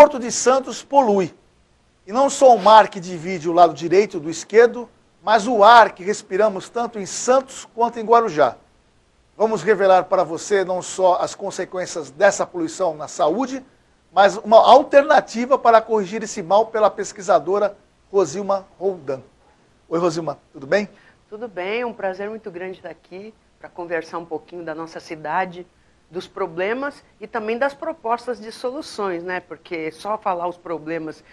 Porto de Santos polui. E não só o mar que divide o lado direito do esquerdo, mas o ar que respiramos tanto em Santos quanto em Guarujá. Vamos revelar para você não só as consequências dessa poluição na saúde, mas uma alternativa para corrigir esse mal pela pesquisadora Rosilma Roldan. Oi, Rosilma, tudo bem? Tudo bem, é um prazer muito grande estar aqui para conversar um pouquinho da nossa cidade, dos problemas e também das propostas de soluções, né? Porque só falar os problemas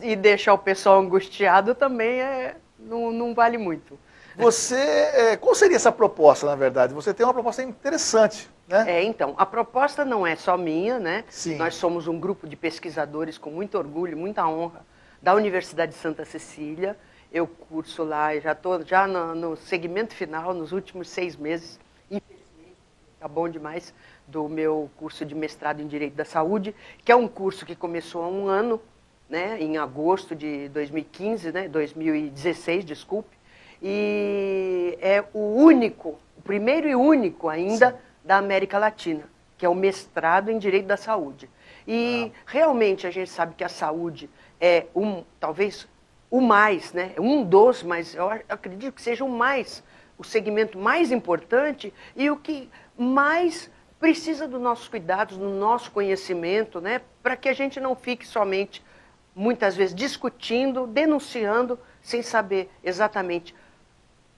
e deixar o pessoal angustiado também não vale muito. Qual seria essa proposta, na verdade? Você tem uma proposta interessante, né? Então, a proposta não é só minha, né? Sim. Nós somos um grupo de pesquisadores com muito orgulho, muita honra, da Universidade de Santa Cecília. Eu curso lá, já estou no segmento final, nos últimos 6 meses, infelizmente, está bom demais, do meu curso de mestrado em Direito da Saúde, que é um curso que começou há um ano, né, em agosto de 2015, né, 2016, desculpe, e é o primeiro e único ainda, sim, da América Latina, que é o mestrado em Direito da Saúde. E realmente a gente sabe que a saúde é talvez o mais, né? Mas eu acredito que seja o segmento mais importante e o que mais precisa dos nossos cuidados, do nosso conhecimento, né? Para que a gente não fique somente, muitas vezes, discutindo, denunciando, sem saber exatamente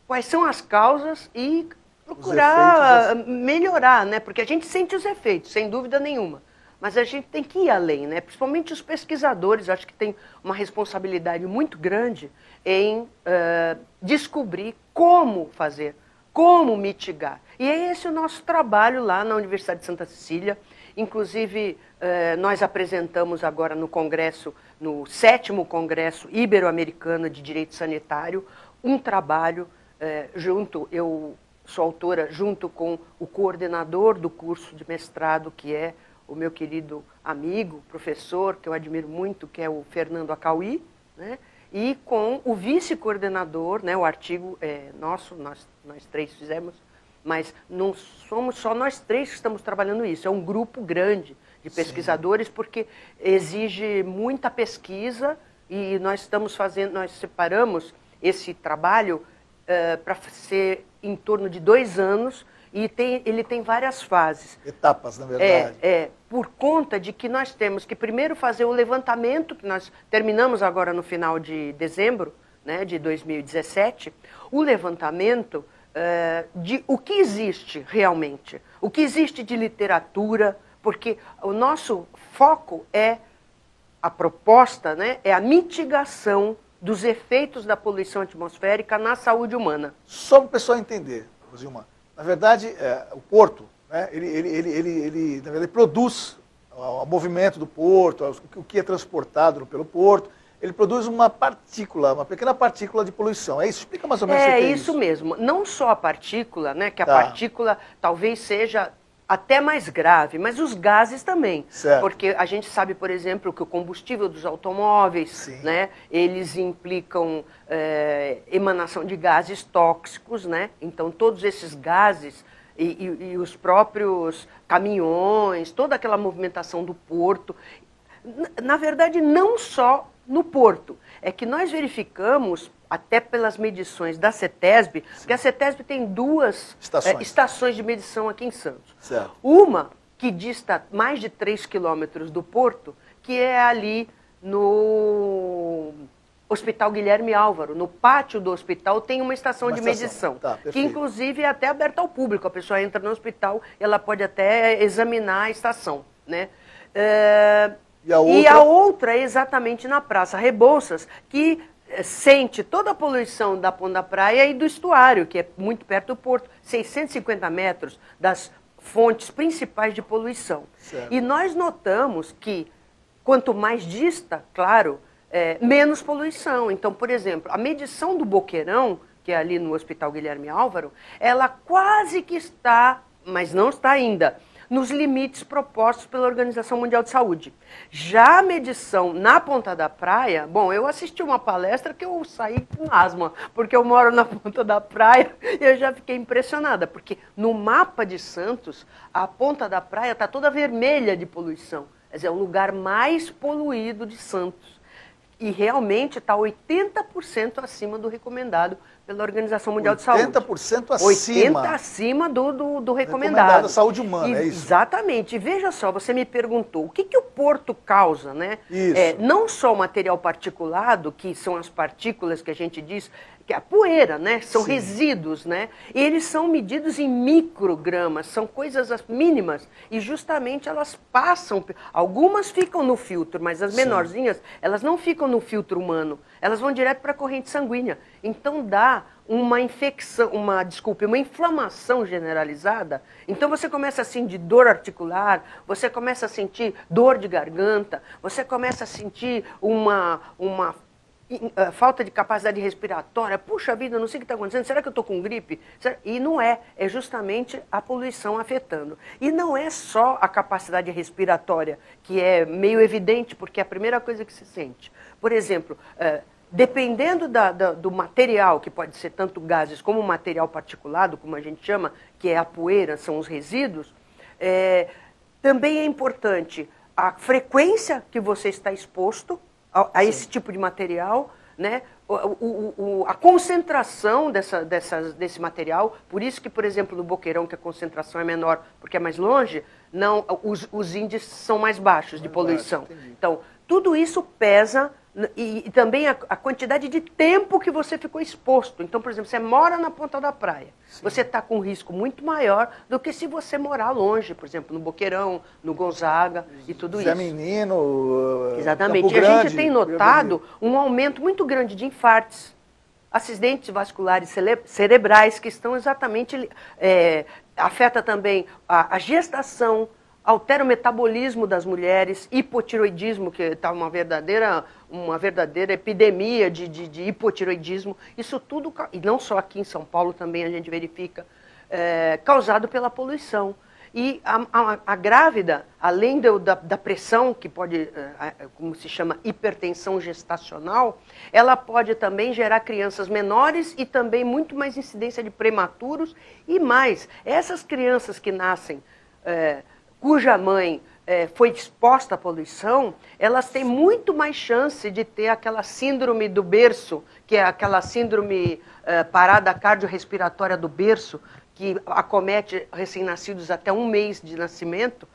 quais são as causas e procurar melhorar, né? Porque a gente sente os efeitos, sem dúvida nenhuma. Mas a gente tem que ir além, né? Principalmente os pesquisadores, acho que tem uma responsabilidade muito grande em descobrir como fazer, como mitigar. E é esse o nosso trabalho lá na Universidade de Santa Cecília. Inclusive, nós apresentamos agora no Congresso, no 7º Congresso Ibero-Americano de Direito Sanitário, um trabalho eu sou autora junto com o coordenador do curso de mestrado, que é o meu querido amigo, professor, que eu admiro muito, que é o Fernando Acauí, né? E com o vice-coordenador, né? O artigo nosso, nós 3 fizemos, mas não somos só nós 3 que estamos trabalhando isso, é um grupo grande de pesquisadores, sim, porque exige muita pesquisa e nós separamos esse trabalho para ser em torno de 2 anos, e ele tem várias fases. Etapas, na verdade. Por conta de que nós temos que primeiro fazer o levantamento, que nós terminamos agora no final de dezembro, né, de 2017, o levantamento de o que existe realmente, o que existe de literatura, porque o nosso foco a proposta, né, é a mitigação dos efeitos da poluição atmosférica na saúde humana. Só para o pessoal entender, Rosilma, na verdade, o porto, né, ele na verdade, produz o movimento do porto, o que é transportado pelo porto, ele produz uma pequena partícula de poluição. É isso? Explica mais ou menos o que é isso. É isso mesmo. Não só a partícula, né, que a partícula talvez seja até mais grave, mas os gases também. Certo. Porque a gente sabe, por exemplo, que o combustível dos automóveis, né, eles implicam emanação de gases tóxicos, né? Então todos esses gases e os próprios caminhões, toda aquela movimentação do porto, na verdade não só no porto, é que nós verificamos até pelas medições da CETESB, porque a CETESB tem 2 estações de medição aqui em Santos. Certo. Uma que dista mais de 3 quilômetros do porto, que é ali no Hospital Guilherme Álvaro. No pátio do hospital tem uma estação de medição, que inclusive é até aberta ao público. A pessoa entra no hospital, ela pode até examinar a estação, né? E a outra é exatamente na Praça Rebouças, que sente toda a poluição da Ponta da Praia e do estuário, que é muito perto do porto, 650 metros das fontes principais de poluição. Certo. E nós notamos que quanto mais dista, claro, menos poluição. Então, por exemplo, a medição do Boqueirão, que é ali no Hospital Guilherme Álvaro, ela quase que está, mas não está ainda, nos limites propostos pela Organização Mundial de Saúde. Já a medição na Ponta da Praia, bom, eu assisti uma palestra que eu saí com asma, porque eu moro na Ponta da Praia e eu já fiquei impressionada, porque no mapa de Santos, a Ponta da Praia está toda vermelha de poluição. Quer dizer, é o lugar mais poluído de Santos. E realmente está 80% acima do recomendado pela Organização Mundial de Saúde. 80% acima. 80% acima do recomendado. Recomendado da saúde humana, é isso? Exatamente. E veja só, você me perguntou, o que o porto causa, né? Isso. Não só o material particulado, que são as partículas que a gente diz, que é a poeira, né? São Sim. resíduos, né? E eles são medidos em microgramas, são coisas mínimas. E justamente elas passam, algumas ficam no filtro, mas as menorzinhas, elas não ficam no filtro humano, elas vão direto para a corrente sanguínea. Então dá uma infecção, uma inflamação generalizada. Então você começa a sentir dor articular, você começa a sentir dor de garganta, você começa a sentir uma falta de capacidade respiratória. Puxa vida, não sei o que está acontecendo, será que eu estou com gripe? E não é justamente a poluição afetando. E não é só a capacidade respiratória, que é meio evidente, porque é a primeira coisa que se sente. Por exemplo, dependendo do material, que pode ser tanto gases como material particulado, como a gente chama, que é a poeira, são os resíduos, também é importante a frequência que você está exposto a esse tipo de material, né? A concentração desse material, por isso que, por exemplo, no Boqueirão, que a concentração é menor porque é mais longe, os índices são mais baixos de poluição. Então, tudo isso pesa, e também a quantidade de tempo que você ficou exposto. Então, por exemplo, você mora na ponta da praia, você está com um risco muito maior do que se você morar longe, por exemplo, no Boqueirão, no Gonzaga e tudo isso. Zé Menino, exatamente. Campo E a Grande, gente tem notado um aumento muito grande de infartos, acidentes vasculares cerebrais, que estão exatamente... afeta também a gestação, altera o metabolismo das mulheres, hipotiroidismo, que está uma verdadeira epidemia de hipotiroidismo. Isso tudo, e não só aqui em São Paulo, também a gente verifica, causado pela poluição. E a grávida, além da pressão, que pode, como se chama, hipertensão gestacional, ela pode também gerar crianças menores e também muito mais incidência de prematuros. E mais, essas crianças que nascem, cuja mãe foi exposta à poluição, elas têm muito mais chance de ter aquela síndrome do berço, que é aquela síndrome parada cardiorrespiratória do berço, que acomete recém-nascidos até 1 mês de nascimento.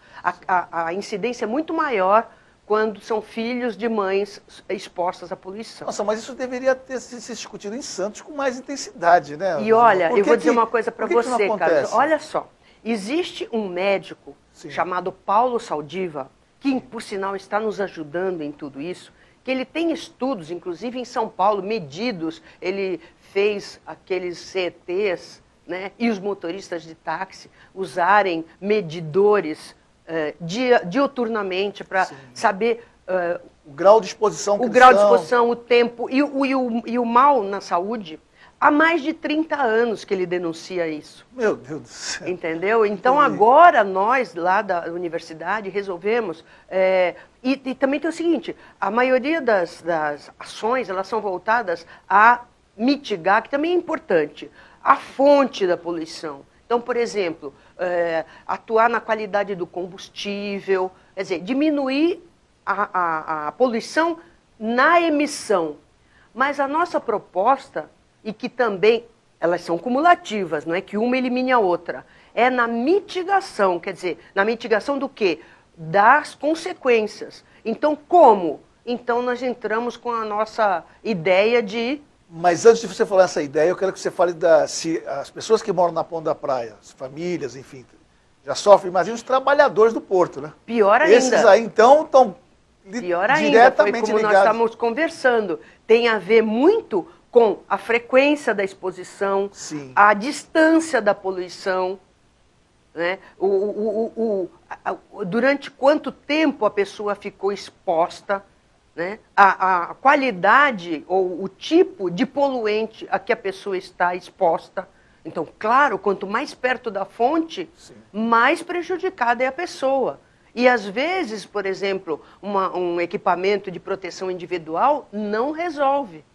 A incidência é muito maior quando são filhos de mães expostas à poluição. Nossa, mas isso deveria ter se discutido em Santos com mais intensidade, né? E olha, eu vou dizer uma coisa para você, Carlos. Olha só, existe um médico chamado Paulo Saldiva, que, por sinal, está nos ajudando em tudo isso, que ele tem estudos, inclusive em São Paulo, medidos, ele fez aqueles CETs, né, e os motoristas de táxi usarem medidores diuturnamente para saber... o grau de exposição que o grau de exposição, o tempo e o mal na saúde. Há mais de 30 anos que ele denuncia isso. Meu Deus do céu. Entendeu? Então, agora, nós, lá da universidade, resolvemos... E também tem o seguinte, a maioria das ações, elas são voltadas a mitigar, que também é importante, a fonte da poluição. Então, por exemplo, atuar na qualidade do combustível, quer dizer, diminuir a poluição na emissão. Mas a nossa proposta, e que também, elas são cumulativas, não é que uma elimine a outra, é na mitigação, quer dizer, na mitigação do quê? Das consequências. Então, como? Então, nós entramos com a nossa ideia de... Mas antes de você falar essa ideia, eu quero que você fale se as pessoas que moram na ponta da praia, as famílias, enfim, já sofrem, imagina os trabalhadores do porto, né? Pior ainda. Esses aí, então, estão diretamente foi como ligados. nós estamos conversando. Tem a ver muito com a frequência da exposição, a distância da poluição, né? Durante quanto tempo a pessoa ficou exposta, né? A qualidade ou o tipo de poluente a que a pessoa está exposta. Então, claro, quanto mais perto da fonte, mais prejudicada é a pessoa. E, às vezes, por exemplo, um equipamento de proteção individual não resolve.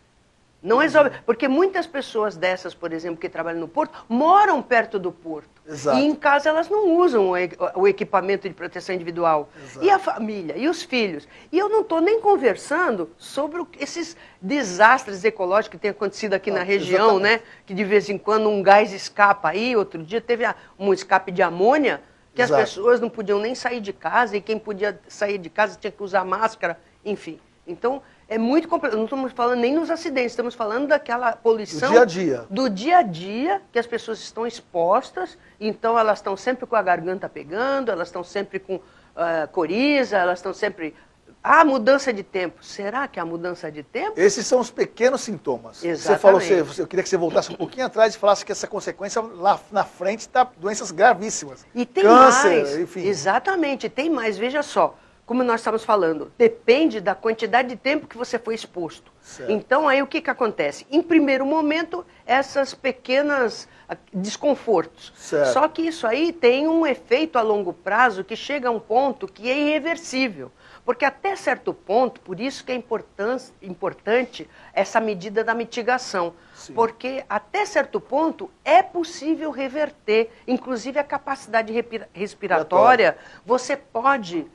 Não resolve, porque muitas pessoas dessas, por exemplo, que trabalham no porto, moram perto do porto. Exato. E em casa elas não usam o equipamento de proteção individual. Exato. E a família, e os filhos. E eu não estou nem conversando sobre esses desastres ecológicos que têm acontecido aqui na região, né? Que de vez em quando um gás escapa aí. Outro dia teve um escape de amônia, que as pessoas não podiam nem sair de casa, e quem podia sair de casa tinha que usar máscara, enfim. Então, é muito complexo. Não estamos falando nem nos acidentes, estamos falando daquela poluição... Do dia a dia. Do dia a dia, que as pessoas estão expostas, então elas estão sempre com a garganta pegando, elas estão sempre com coriza, elas estão sempre... mudança de tempo. Será que é a mudança de tempo? Esses são os pequenos sintomas. Exatamente. Você falou, eu queria que você voltasse um pouquinho atrás e falasse que essa consequência lá na frente está doenças gravíssimas. E tem Câncer, mais. enfim. Exatamente, tem mais. Veja só, como nós estamos falando, depende da quantidade de tempo que você foi exposto. Certo. Então, aí o que acontece? Em primeiro momento, essas pequenas desconfortos. Certo. Só que isso aí tem um efeito a longo prazo que chega a um ponto que é irreversível. Porque até certo ponto, por isso que é importante essa medida da mitigação. Sim. Porque até certo ponto é possível reverter, inclusive a capacidade respiratória, você pode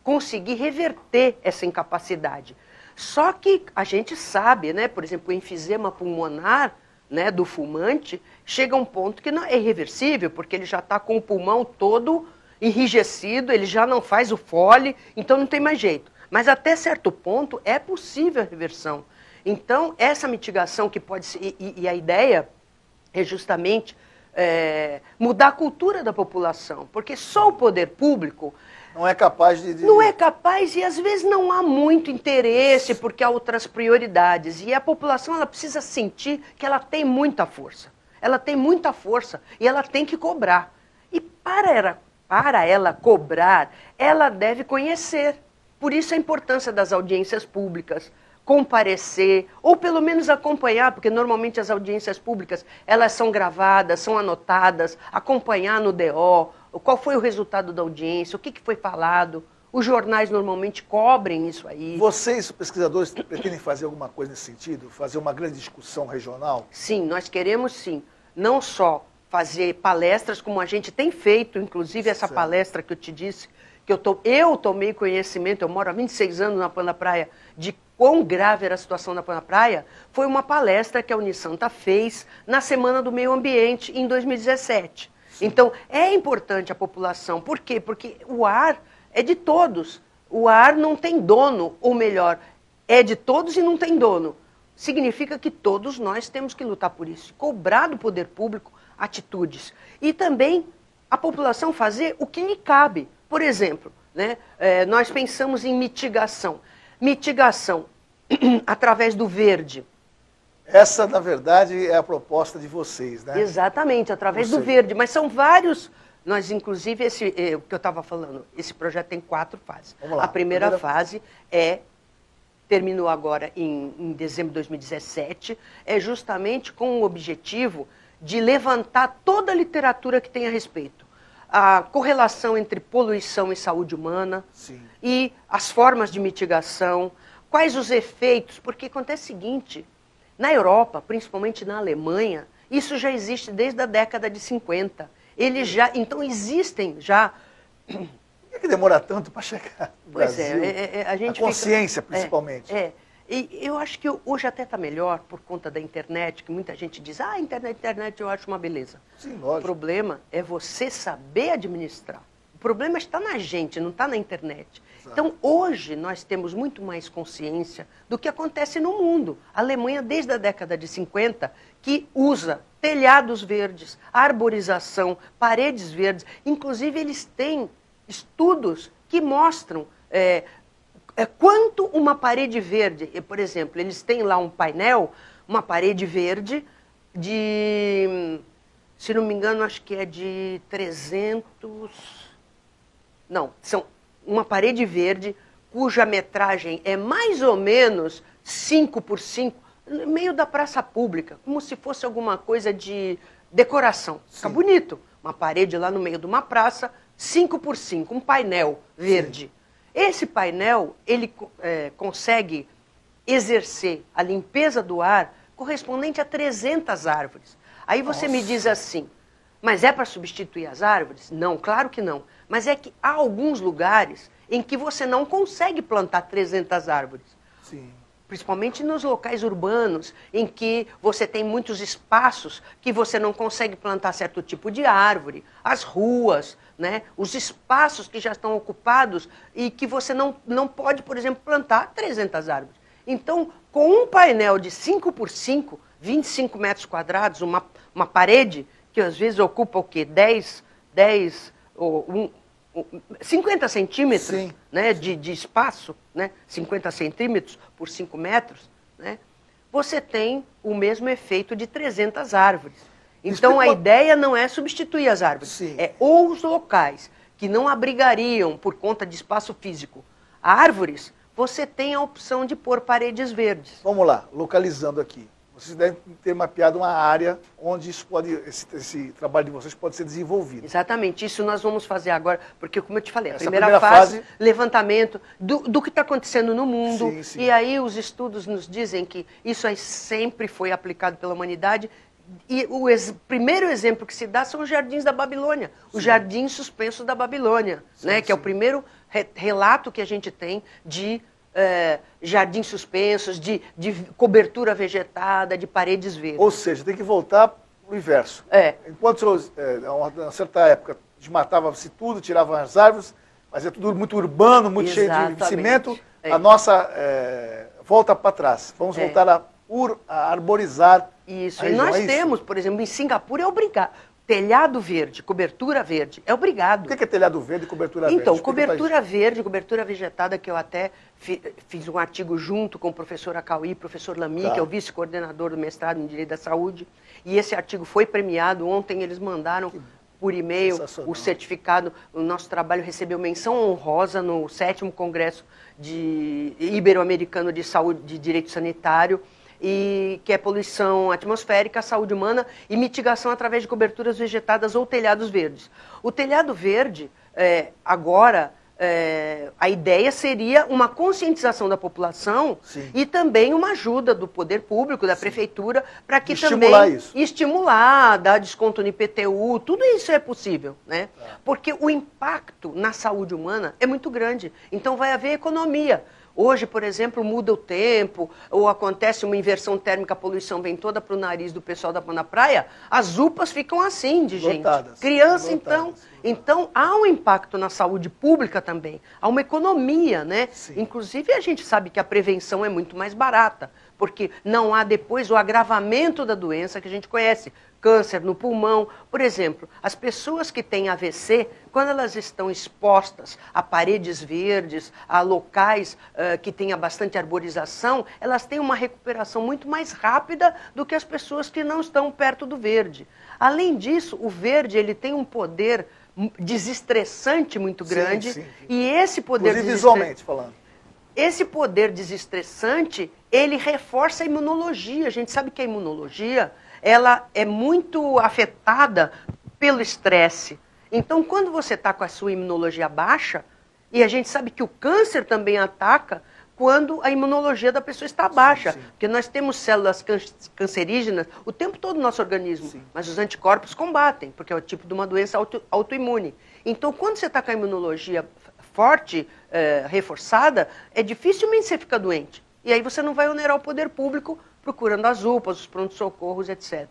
conseguir reverter essa incapacidade. Só que a gente sabe, né, por exemplo, o enfisema pulmonar, né, do fumante, chega a um ponto que não é irreversível, porque ele já está com o pulmão todo enrijecido, ele já não faz o fole, então não tem mais jeito. Mas até certo ponto é possível a reversão. Então, essa mitigação que pode ser... E a ideia é justamente mudar a cultura da população, porque só o poder público... Não é capaz de... Não é capaz e às vezes não há muito interesse porque há outras prioridades. E a população ela precisa sentir que ela tem muita força. Ela tem muita força e ela tem que cobrar. E para ela cobrar, ela deve conhecer. Por isso a importância das audiências públicas, comparecer, ou pelo menos acompanhar, porque normalmente as audiências públicas elas são gravadas, são anotadas, acompanhar no DO, qual foi o resultado da audiência, o que foi falado. Os jornais normalmente cobrem isso aí. Vocês, pesquisadores, pretendem fazer alguma coisa nesse sentido? Fazer uma grande discussão regional? Sim, nós queremos sim. Não só fazer palestras, como a gente tem feito, inclusive essa palestra que eu te disse, que eu tomei conhecimento, eu moro há 26 anos na Pan da Praia, de quão grave era a situação da Pan da Praia, foi uma palestra que a Unisanta fez na Semana do Meio Ambiente, em 2017. Sim. Então, é importante a população. Por quê? Porque o ar é de todos. O ar não tem dono, ou melhor, é de todos e não tem dono. Significa que todos nós temos que lutar por isso, cobrar do poder público atitudes. E também a população fazer o que lhe cabe. Por exemplo, né, nós pensamos em mitigação. Mitigação através do verde. Essa, na verdade, é a proposta de vocês, né? Exatamente, através do verde. Mas são vários... Nós, inclusive, o que eu estava falando, esse projeto tem 4 fases. Vamos lá. A primeira fase terminou agora em dezembro de 2017, é justamente com o objetivo de levantar toda a literatura que tem a respeito. A correlação entre poluição e saúde humana. Sim. E as formas de mitigação, quais os efeitos, porque acontece o seguinte, na Europa, principalmente na Alemanha, isso já existe desde a década de 50. Então existem já... Por que demora tanto para chegar no Brasil? A gente a consciência, principalmente. E eu acho que hoje até está melhor por conta da internet, que muita gente diz, internet eu acho uma beleza. Sim, lógico. O problema é você saber administrar. O problema está na gente, não está na internet. Exato. Então, hoje, nós temos muito mais consciência do que acontece no mundo. A Alemanha, desde a década de 50, que usa telhados verdes, arborização, paredes verdes. Inclusive, eles têm estudos que mostram... quanto uma parede verde, por exemplo, eles têm lá um painel, uma parede verde de, se não me engano, acho que é de 300... Não, são uma parede verde cuja metragem é mais ou menos 5 por 5, no meio da praça pública, como se fosse alguma coisa de decoração. Fica bonito. Uma parede lá no meio de uma praça, 5 por 5, um painel verde. Sim. Esse painel, ele consegue exercer a limpeza do ar correspondente a 300 árvores. Aí você me diz assim, mas é para substituir as árvores? Não, claro que não. Mas é que há alguns lugares em que você não consegue plantar 300 árvores. Sim. Principalmente nos locais urbanos, em que você tem muitos espaços que você não consegue plantar certo tipo de árvore, as ruas, né? Os espaços que já estão ocupados e que você não pode, por exemplo, plantar 300 árvores. Então, com um painel de 5 por 5, 25 metros quadrados, uma parede, que às vezes ocupa o quê? 50 centímetros, Sim, né, de espaço, né, 50 centímetros por 5 metros, né, você tem o mesmo efeito de 300 árvores. Então, a ideia não é substituir as árvores, Sim. é ou os locais que não abrigariam, por conta de espaço físico, árvores, você tem a opção de pôr paredes verdes. Vamos lá, localizando aqui. Vocês devem ter mapeado uma área onde esse trabalho de vocês pode ser desenvolvido. Exatamente, isso nós vamos fazer agora, porque como eu te falei, a Essa primeira fase, levantamento do que está acontecendo no mundo, Sim, sim. e aí os estudos nos dizem que isso aí sempre foi aplicado pela humanidade, e o primeiro exemplo que se dá são os jardins da Babilônia, os jardins suspensos da Babilônia, Sim, né, que é o sim. primeiro relato que a gente tem de jardins suspensos, de cobertura vegetada, de paredes verdes. Ou seja, tem que voltar para o inverso. Enquanto a uma certa época desmatava-se tudo, tiravam as árvores, mas é tudo muito urbano, muito cheio de cimento, a nossa volta para trás. Vamos voltar a arborizar. Isso, a e região, nós é isso? temos, por exemplo, em Singapura é obrigado. Telhado verde, cobertura verde, é obrigado. O que é telhado verde e cobertura verde? Então, Explica pra cobertura verde, cobertura vegetada, que eu até fiz um artigo junto com o professor Acauí, professor Lamy, que é o vice-coordenador do mestrado em Direito da Saúde, e esse artigo foi premiado. Ontem eles mandaram por e-mail o certificado. O nosso trabalho recebeu menção honrosa no 7º Congresso Ibero-Americano de Saúde, de Direito Sanitário, e que é poluição atmosférica, saúde humana e mitigação através de coberturas vegetadas ou telhados verdes. O telhado verde, agora, a ideia seria uma conscientização da população. Sim. E também uma ajuda do poder público, da prefeitura, para que estimular também isso. Estimular, dar desconto no IPTU, tudo isso é possível, né? Porque o impacto na saúde humana é muito grande, então vai haver economia. Hoje, por exemplo, muda o tempo, ou acontece uma inversão térmica, a poluição vem toda para o nariz do pessoal na praia, as UPAs ficam assim de gente. Lotadas. Criança, Lotadas. então há um impacto na saúde pública também, há uma economia, né? Sim. Inclusive a gente sabe que a prevenção é muito mais barata, porque não há depois o agravamento da doença que a gente conhece. Câncer no pulmão. Por exemplo, as pessoas que têm AVC, quando elas estão expostas a paredes verdes, a locais que tenham bastante arborização, elas têm uma recuperação muito mais rápida do que as pessoas que não estão perto do verde. Além disso, o verde ele tem um poder desestressante muito grande. Sim. E esse poder visualmente falando. Esse poder desestressante, ele reforça a imunologia. A gente sabe que a imunologia ela é muito afetada pelo estresse. Então, quando você está com a sua imunologia baixa, e a gente sabe que o câncer também ataca quando a imunologia da pessoa está baixa. Sim. Porque nós temos células cancerígenas o tempo todo no nosso organismo, sim, mas os anticorpos combatem, porque é o tipo de uma doença autoimune. Então, quando você está com a imunologia forte, reforçada, é dificilmente você fica doente. E aí você não vai onerar o poder público procurando as UPAs, os prontos-socorros, etc.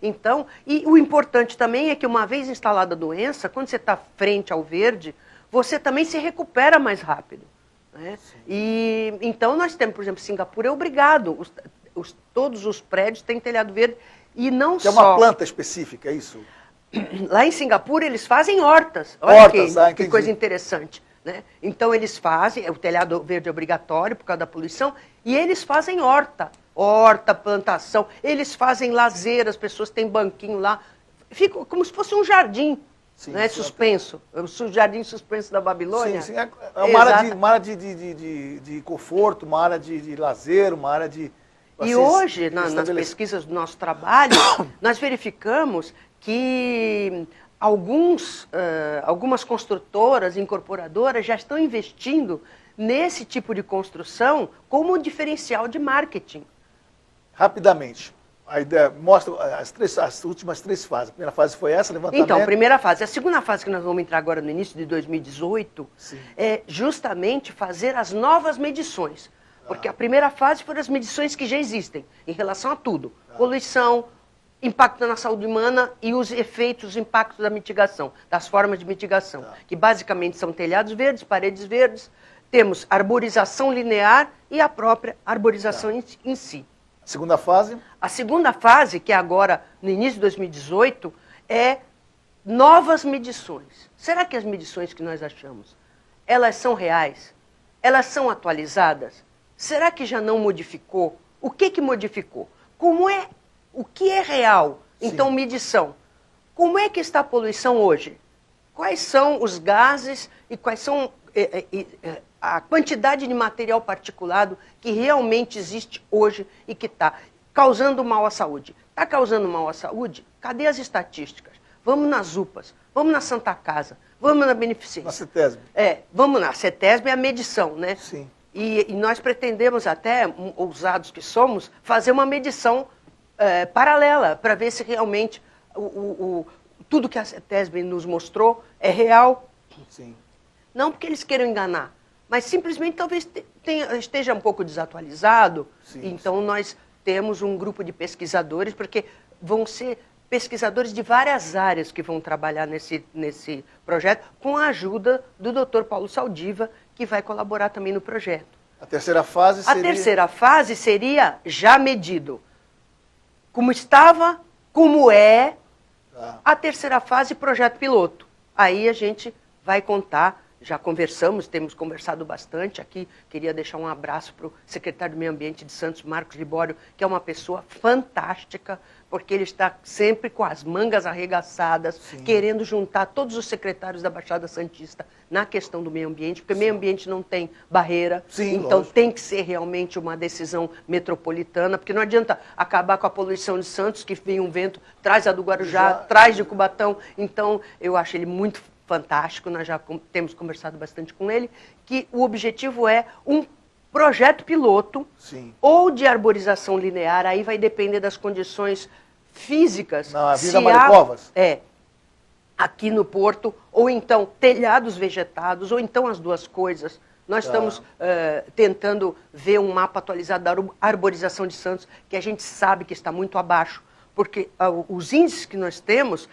Então, e o importante também é que uma vez instalada a doença, quando você está frente ao verde, você também se recupera mais rápido. Né? E então nós temos, por exemplo, Singapura é obrigado, todos os prédios têm telhado verde e não só... É uma planta específica, é isso? Lá em Singapura eles fazem hortas. Olha que coisa interessante. Né? Então eles fazem, o telhado verde é obrigatório por causa da poluição, e eles fazem horta, plantação, eles fazem lazer, as pessoas têm banquinho lá, fica como se fosse um jardim, sim, né, suspenso, o jardim suspenso da Babilônia. Sim, sim. É uma área de conforto, uma área de lazer, uma área de... E hoje, nas pesquisas do nosso trabalho, nós verificamos que algumas construtoras, incorporadoras já estão investindo nesse tipo de construção como um diferencial de marketing. Rapidamente, a ideia mostra as últimas 3 fases. A primeira fase foi essa, levantamento. Então, primeira fase. A segunda fase que nós vamos entrar agora no início de 2018 é justamente fazer as novas medições. Porque a primeira fase foram as medições que já existem em relação a tudo. Poluição, impacto na saúde humana e os efeitos, os impactos da mitigação, das formas de mitigação, que basicamente são telhados verdes, paredes verdes, temos arborização linear e a própria arborização em si. A segunda fase? A segunda fase, que é agora no início de 2018, é novas medições. Será que as medições que nós achamos, elas são reais? Elas são atualizadas? Será que já não modificou? O que modificou? O que é real? Então, medição. Como é que está a poluição hoje? Quais são os gases e quais são a quantidade de material particulado que realmente existe hoje e que está causando mal à saúde? Está causando mal à saúde? Cadê as estatísticas? Vamos nas UPAs, vamos na Santa Casa, vamos na Beneficência. Na CETESB. Vamos na CETESB, é a medição, né? Sim. E nós pretendemos até, ousados que somos, fazer uma medição paralela para ver se realmente tudo que a CETESB nos mostrou é real. Sim. Não porque eles queiram enganar, mas simplesmente talvez esteja um pouco desatualizado. Então nós temos um grupo de pesquisadores, porque vão ser pesquisadores de várias áreas que vão trabalhar nesse projeto, com a ajuda do Dr. Paulo Saldiva, que vai colaborar também no projeto. A terceira fase seria... A terceira fase seria já medido. Como estava, como é. A terceira fase, projeto piloto. Aí a gente vai contar, já conversamos, temos conversado bastante aqui. Queria deixar um abraço para o secretário do Meio Ambiente de Santos, Marcos Libório, que é uma pessoa fantástica, porque ele está sempre com as mangas arregaçadas, querendo juntar todos os secretários da Baixada Santista na questão do meio ambiente, porque meio ambiente não tem barreira, então lógico, tem que ser realmente uma decisão metropolitana, porque não adianta acabar com a poluição de Santos, que vem um vento, traz a do Guarujá, traz de Cubatão. Então, eu acho ele muito fantástico, nós já temos conversado bastante com ele, que o objetivo é um projeto piloto, ou de arborização linear, aí vai depender das condições físicas. Na Avenida Maricovas? Aqui no Porto, ou então telhados vegetados, ou então as duas coisas. Nós estamos tentando ver um mapa atualizado da arborização de Santos, que a gente sabe que está muito abaixo, porque os índices que nós temos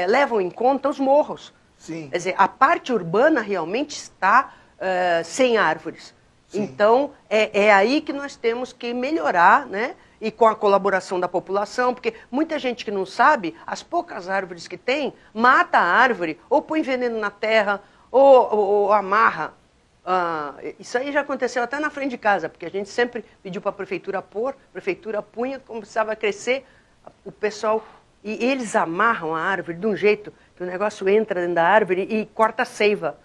levam em conta os morros. Quer dizer, a parte urbana realmente está sem árvores. Então, é aí que nós temos que melhorar, né? E com a colaboração da população, porque muita gente que não sabe, as poucas árvores que tem, mata a árvore, ou põe veneno na terra, ou amarra. Isso aí já aconteceu até na frente de casa, porque a gente sempre pediu para a prefeitura pôr, a prefeitura punha, começava a crescer, o pessoal... E eles amarram a árvore de um jeito que o negócio entra dentro da árvore e corta a seiva.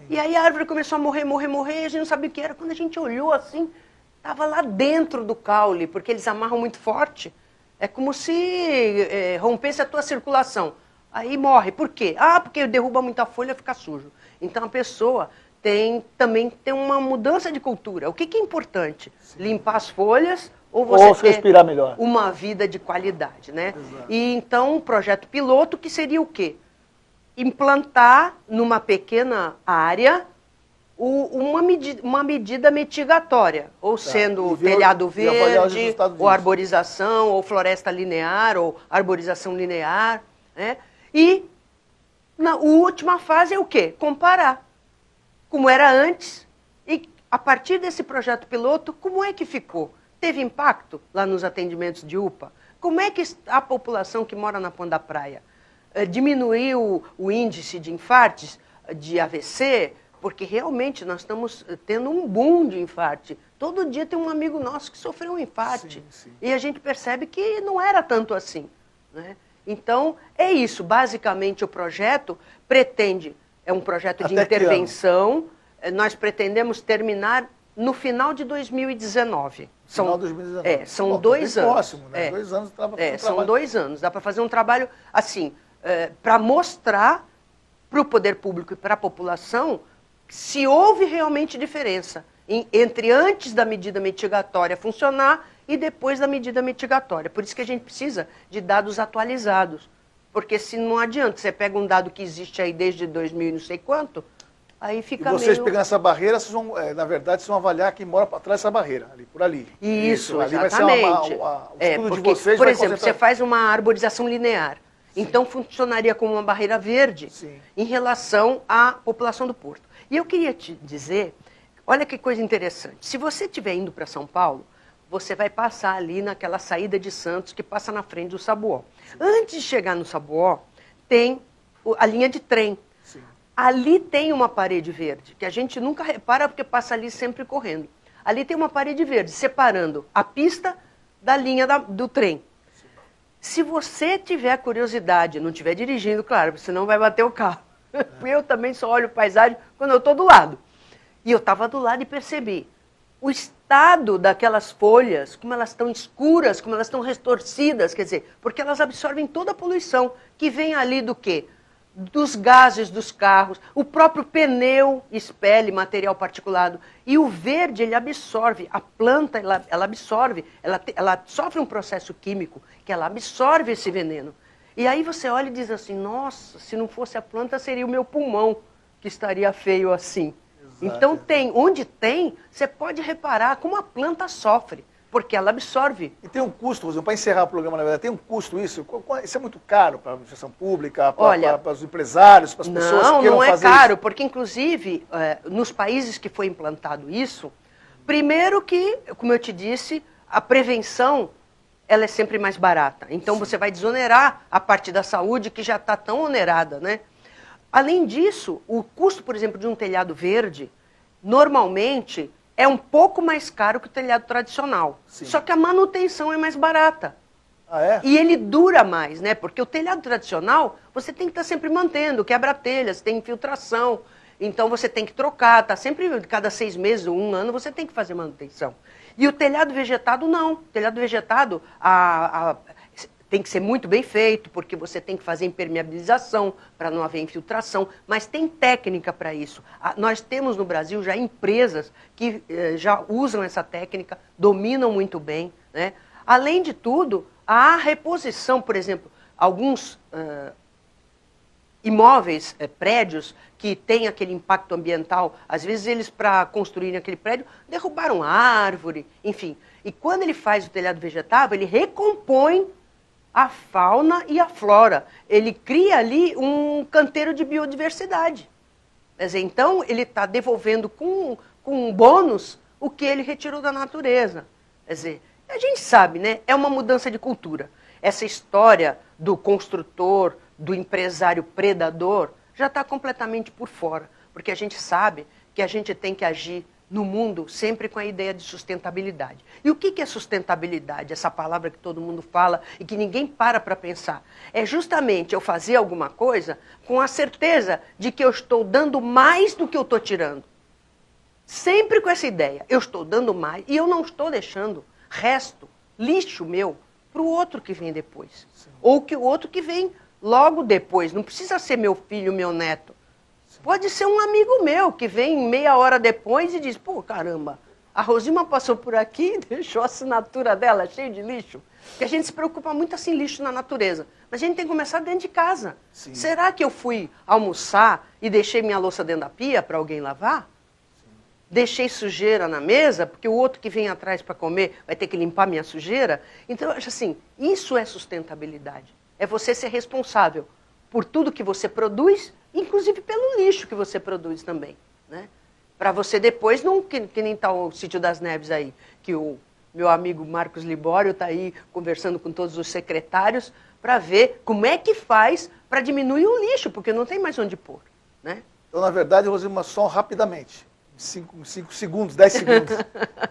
E aí a árvore começou a morrer, e a gente não sabia o que era. Quando a gente olhou assim, estava lá dentro do caule, porque eles amarram muito forte. É como se rompesse a tua circulação. Aí morre. Por quê? Porque derruba muita folha e fica sujo. Então a pessoa também tem uma mudança de cultura. O que é importante? Limpar as folhas ou você ter respirar melhor. Uma vida de qualidade, né? E então um projeto piloto que seria o quê? Implantar numa pequena área uma medida mitigatória, ou sendo telhado verde, ou arborização, ou floresta linear, ou arborização linear, né? E a última fase é o quê? Comparar como era antes e a partir desse projeto piloto, como é que ficou? Teve impacto lá nos atendimentos de UPA? Como é que a população que mora na Ponta da Praia diminuiu o índice de infartes, de AVC? Porque realmente nós estamos tendo um boom de infarte. Todo dia tem um amigo nosso que sofreu um infarte. E a gente percebe que não era tanto assim, né? Então, é isso. Basicamente, o projeto pretende... É um projeto de intervenção. Nós pretendemos terminar no final de 2019. Final de 2019. São 2 anos. Próximo, né? 2 anos são 2 anos. Dá para fazer um trabalho assim, para mostrar para o poder público e para a população se houve realmente diferença entre antes da medida mitigatória funcionar e depois da medida mitigatória. Por isso que a gente precisa de dados atualizados. Porque se não adianta, você pega um dado que existe aí desde 2000 e não sei quanto, aí fica meio... E vocês pegando essa barreira, vocês vão, na verdade, vocês vão avaliar quem mora por trás dessa barreira, ali, por ali. Isso, ali exatamente. Vai ser o estudo porque, de vocês. por exemplo, você faz uma arborização linear. Sim. Então, funcionaria como uma barreira verde. Sim. Em relação à população do Porto. E eu queria te dizer, olha que coisa interessante. Se você estiver indo para São Paulo, você vai passar ali naquela saída de Santos que passa na frente do Sabuó. Sim. Antes de chegar no Sabuó, tem a linha de trem. Sim. Ali tem uma parede verde, que a gente nunca repara porque passa ali sempre correndo. Ali tem uma parede verde, separando a pista da linha do trem. Sim. Se você tiver curiosidade, não estiver dirigindo, claro, senão vai bater o carro. Eu também só olho paisagem quando eu estou do lado. E eu estava do lado e percebi o estado daquelas folhas, como elas estão escuras, como elas estão retorcidas, quer dizer, porque elas absorvem toda a poluição que vem ali do quê? Dos gases dos carros, o próprio pneu expele material particulado. E o verde, ele absorve, a planta, ela absorve, ela sofre um processo químico que ela absorve esse veneno. E aí você olha e diz assim, nossa, se não fosse a planta, seria o meu pulmão que estaria feio assim. Exato. Então onde tem, você pode reparar como a planta sofre, porque ela absorve. E tem um custo, para encerrar o programa, na verdade, tem um custo isso? Isso é muito caro para a administração pública, para os empresários, para as pessoas que queiram fazer isso? Não, não é caro, porque inclusive, nos países que foi implantado isso, primeiro que, como eu te disse, a prevenção ela é sempre mais barata. Então, você vai desonerar a parte da saúde que já está tão onerada, né? Além disso, o custo, por exemplo, de um telhado verde, normalmente, é um pouco mais caro que o telhado tradicional. Sim. Só que a manutenção é mais barata. Ah, é? E ele dura mais, né? Porque o telhado tradicional, você tem que estar sempre mantendo, quebra telhas, tem infiltração. Então, você tem que trocar, tá sempre, cada 6 meses ou 1 ano, você tem que fazer manutenção. E o telhado vegetado, não. O telhado vegetado tem que ser muito bem feito, porque você tem que fazer impermeabilização para não haver infiltração, mas tem técnica para isso. Nós temos no Brasil já empresas que já usam essa técnica, dominam muito bem, né? Além de tudo, a reposição, por exemplo, alguns imóveis, prédios que têm aquele impacto ambiental, às vezes eles, para construírem aquele prédio, derrubaram árvore, enfim. E quando ele faz o telhado vegetável, ele recompõe a fauna e a flora. Ele cria ali um canteiro de biodiversidade. Quer dizer, então, ele está devolvendo com um bônus o que ele retirou da natureza. Quer dizer, a gente sabe, né? É uma mudança de cultura. Essa história do construtor, do empresário predador, já está completamente por fora. Porque a gente sabe que a gente tem que agir no mundo sempre com a ideia de sustentabilidade. E o que é sustentabilidade? Essa palavra que todo mundo fala e que ninguém para pensar. É justamente eu fazer alguma coisa com a certeza de que eu estou dando mais do que eu estou tirando. Sempre com essa ideia. Eu estou dando mais e eu não estou deixando resto, lixo meu, para o outro que vem depois. Sim. Ou que o outro que vem logo depois. Não precisa ser meu filho, meu neto. Pode ser um amigo meu que vem meia hora depois e diz, pô, caramba, a Rosima passou por aqui e deixou a assinatura dela cheia de lixo. Porque a gente se preocupa muito assim, lixo na natureza. Mas a gente tem que começar dentro de casa. Sim. Será que eu fui almoçar e deixei minha louça dentro da pia para alguém lavar? Sim. Deixei sujeira na mesa, porque o outro que vem atrás para comer vai ter que limpar minha sujeira? Então, eu acho assim, isso é sustentabilidade. É você ser responsável por tudo que você produz, inclusive pelo lixo que você produz também, né? Para você depois, não que nem está o Sítio das Neves aí, que o meu amigo Marcos Libório está aí conversando com todos os secretários para ver como é que faz para diminuir o lixo, porque não tem mais onde pôr, né? Então, na verdade, Rosima, só rapidamente, 5 segundos, 10 segundos,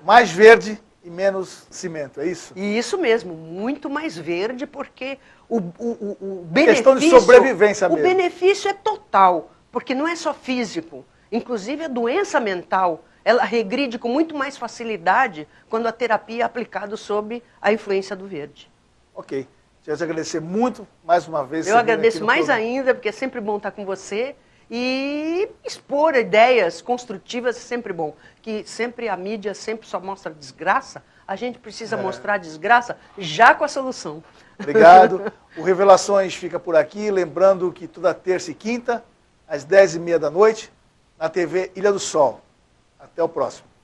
mais verde e menos cimento, é isso? E isso mesmo, muito mais verde, porque o benefício... Questão de sobrevivência mesmo. O benefício é total, porque não é só físico. Inclusive, a doença mental, ela regride com muito mais facilidade quando a terapia é aplicada sob a influência do verde. Ok. Quero te agradecer muito, mais uma vez. Eu agradeço mais ainda, porque é sempre bom estar com você. e expor ideias construtivas é sempre bom. Que sempre a mídia sempre só mostra desgraça, a gente precisa mostrar desgraça já com a solução. Obrigado. O Revelações fica por aqui, lembrando que toda terça e quinta, às 10h30 da noite, na TV Ilha do Sol. Até o próximo.